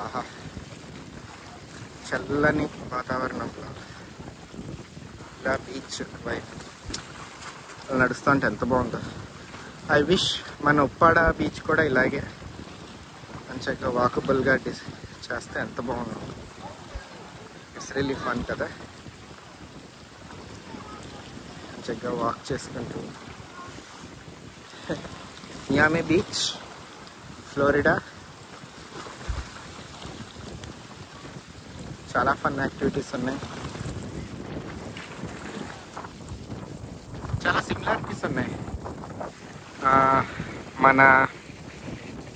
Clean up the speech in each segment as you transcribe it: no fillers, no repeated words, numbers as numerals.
ఆహా, చల్లని వాతావరణంలో ఇలా బీచ్ వైపు నడుస్తూ ఉంటే ఎంత బాగుందో. ఐ విష్ మన ఉప్పాడ బీచ్ కూడా ఇలాగే మంచిగా వాకబుల్గా చేస్తే ఎంత బాగుందో. ఇట్స్ రియల్లీ ఫన్ కదా, మంచిగా వాక్ చేసుకుంటూ. Miami beach, Florida. చాలా ఫన్ యాక్టివిటీస్ ఉన్నాయి, చాలా సిమిలారిటీస్ ఉన్నాయి. మన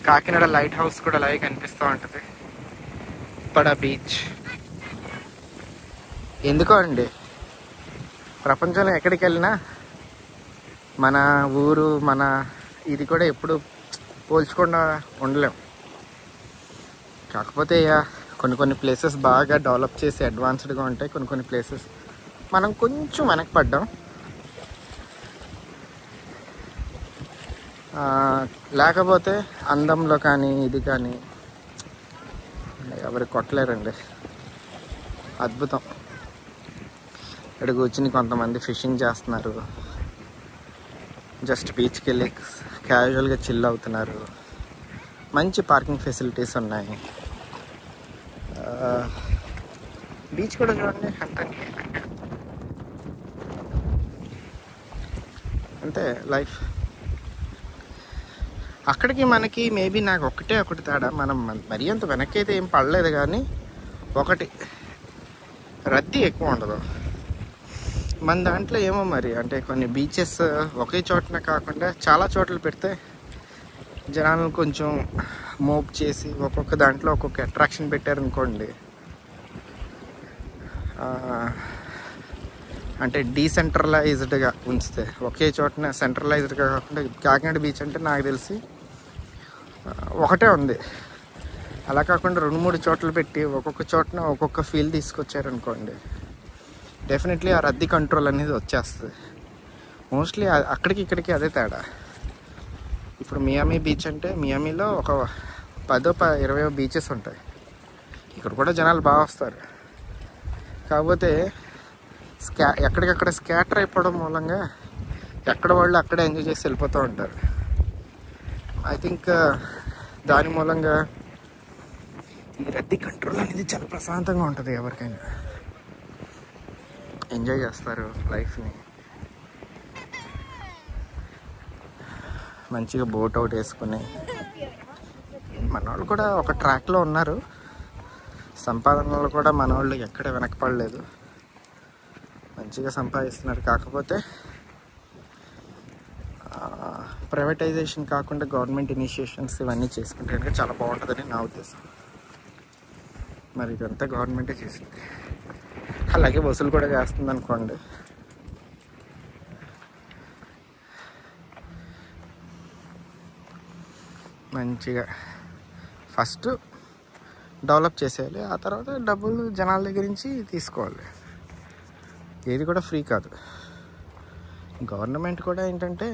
కాకినాడ లైట్ హౌస్ కూడా అలాగే కనిపిస్తూ ఉంటుంది. ఉప్పాడ బీచ్ ఎందుకో అండి, ప్రపంచంలో ఎక్కడికి వెళ్ళినా మన ఊరు మన ఇది కూడా ఎప్పుడు పోల్చకుండా ఉండలేం. కాకపోతే కొన్ని ప్లేసెస్ బాగా డెవలప్ చేసి అడ్వాన్స్డ్గా ఉంటాయి, కొన్ని ప్లేసెస్ మనం కొంచెం వెనక్కి పడ్డాం. లేకపోతే అందంలో కానీ ఇది కానీ ఎవరికి కొట్టలేరండి. అద్భుతం. ఇక్కడ కూర్చుని కొంతమంది ఫిషింగ్ చేస్తున్నారు, జస్ట్ బీచ్కి వెళ్ళి క్యాజువల్గా చిల్ అవుతున్నారు. మంచి పార్కింగ్ ఫెసిలిటీస్ ఉన్నాయి. బీచ్ కూడా చూడండి అంతే లైఫ్. అక్కడికి మనకి మేబీ నాకు ఒకటి తేడా, మనం మరీ అంత వెనక్కి అయితే ఏం పడలేదు, కానీ ఒకటి రద్దీ ఎక్కువ ఉండదు. మన దాంట్లో ఏమో మరి, అంటే కొన్ని బీచెస్ ఒకే చోటన కాకుండా చాలా చోట్ల పెడితే జనాలను కొంచెం మోప్ చేసి ఒక్కొక్క దాంట్లో ఒక్కొక్క అట్రాక్షన్ పెట్టారనుకోండి, అంటే డీసెంట్రలైజ్డ్గా ఉంచితే, ఒకే చోటన సెంట్రలైజ్డ్గా కాకుండా. కాకినాడ బీచ్ అంటే నాకు తెలిసి ఒకటే ఉంది, అలా కాకుండా 2-3 చోట్ల పెట్టి ఒక్కొక్క చోటన ఒక్కొక్క ఫీల్ తీసుకొచ్చారనుకోండి, డెఫినెట్లీ ఆ రద్దీ కంట్రోల్ అనేది వచ్చేస్తుంది. మోస్ట్లీ అక్కడికి ఇక్కడికి అదే తేడా. ఇప్పుడు మియామి బీచ్ అంటే మియామిలో ఒక 10-20 బీచెస్ ఉంటాయి. ఇక్కడ కూడా జనాలు బాగా వస్తారు, కాకపోతే ఎక్కడికక్కడ స్కాటర్ అయిపోవడం మూలంగా ఎక్కడ వాళ్ళు అక్కడే ఎంజాయ్ చేసి వెళ్ళిపోతూ ఉంటారు. ఐ థింక్ దాని మూలంగా ఈ రద్దీ కంట్రోల్ అనేది చాలా ప్రశాంతంగా ఉంటుంది. ఎవరికైనా ఎంజాయ్ చేస్తారు లైఫ్ని. మంచిగా బోట్ అవుట్ వేసుకుని మన వాళ్ళు కూడా ఒక ట్రాక్లో ఉన్నారు. సంపాదనలో కూడా మన వాళ్ళు ఎక్కడ వెనకపడలేదు, మంచిగా సంపాదిస్తున్నారు. కాకపోతే ప్రైవేటైజేషన్ కాకుండా గవర్నమెంట్ ఇనిషియేషన్స్ ఇవన్నీ చేసుకుంటే కనుక చాలా బాగుంటుందని నా ఉద్దేశం. మరి ఇదంతా గవర్నమెంటే చేసింది, అలాగే వసూలు కూడా చేస్తుంది అనుకోండి. మంచిగా ఫస్ట్ డెవలప్ చేసేయాలి, ఆ తర్వాత డబ్బులు జనాల దగ్గర నుంచి తీసుకోవాలి. ఏది కూడా ఫ్రీ కాదు. గవర్నమెంట్ కూడా ఏంటంటే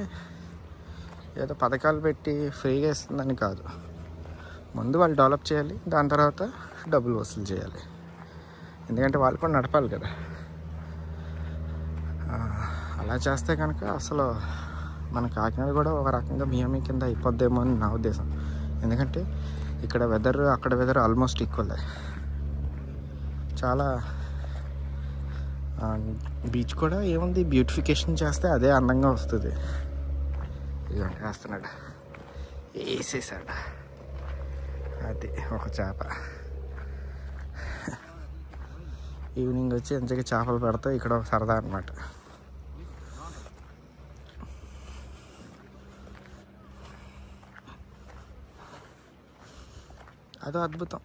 ఏదో పథకాలు పెట్టి ఫ్రీగా ఇస్తుందని కాదు, ముందు వాళ్ళు డెవలప్ చేయాలి, దాని తర్వాత డబ్బులు వసూలు చేయాలి. ఎందుకంటే వాళ్ళు కూడా నడపాలి కదా. అలా చేస్తే కనుక అసలు మన కాకినాడ కూడా ఒక రకంగా మియామి కింద అయిపోద్దేమో అని నా ఉద్దేశం. ఎందుకంటే ఇక్కడ వెదర్ అక్కడ వెదర్ ఆల్మోస్ట్ ఈక్వల్. చాలా బీచ్ కూడా ఏముంది, బ్యూటిఫికేషన్ చేస్తే అదే అందంగా వస్తుంది. ఇదిగోండి వేస్తున్నాడు, వేసేసాడు. అది ఒక చేప. ఈవినింగ్ వచ్చి మంచిగా చేపలు పెడితే ఇక్కడ ఒక సరదా అన్నమాట. అదో అద్భుతం.